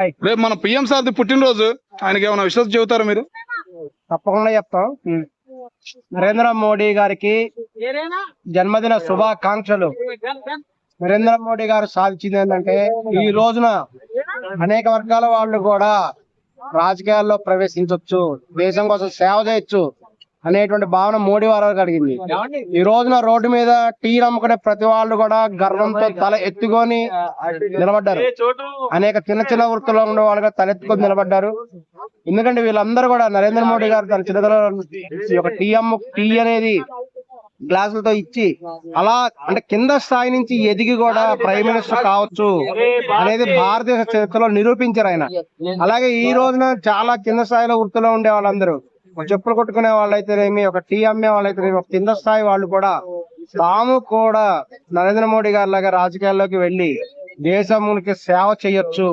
రేపు మన పిఎం సార్ది పుట్టినరోజు, ఆయనకి ఏమైనా విశ్వాసం చెబుతారా మీరు? తప్పకుండా చెప్తాం. నరేంద్ర మోడీ గారికి జన్మదిన శుభాకాంక్షలు. నరేంద్ర మోడీ గారు సాధించింది ఏంటంటే, ఈ రోజున అనేక వర్గాల వాళ్ళు కూడా రాజకీయాల్లో ప్రవేశించవచ్చు, దేశం కోసం సేవ చేయొచ్చు అనేటువంటి భావన మోడీ వారు కలిగింది. ఈ రోజున రోడ్డు మీద టీ అమ్ముకునే ప్రతి వాళ్ళు కూడా గర్వంతో తల ఎత్తుకొని నిలబడ్డారు. అనేక చిన్న చిన్న వృత్తుల్లో ఉండే వాళ్ళు తలెత్తుకొని నిలబడ్డారు. ఎందుకంటే వీళ్ళందరూ కూడా నరేంద్ర మోడీ గారు తన చిన్నతనంలో ఒక టీ అనేది గ్లాసులతో ఇచ్చి, అలా అంటే కింద స్థాయి నుంచి ఎదిగి కూడా ప్రైమ్ మినిస్టర్ కావచ్చు అనేది భారతదేశ చరిత్రలో నిరూపించారు ఆయన. అలాగే ఈ రోజున చాలా కింద స్థాయిలో వృత్తిలో ఉండే వాళ్ళందరూ, చెప్పులు కొట్టుకునే వాళ్ళైతేనేమి, ఒక టీ అమ్మే వాళ్ళైతేనేమి, ఒక కింద స్థాయి వాళ్ళు కూడా తాము కూడా నరేంద్ర మోడీ గారి లాగా రాజకీయాల్లోకి వెళ్లి దేశానికి సేవ చేయొచ్చు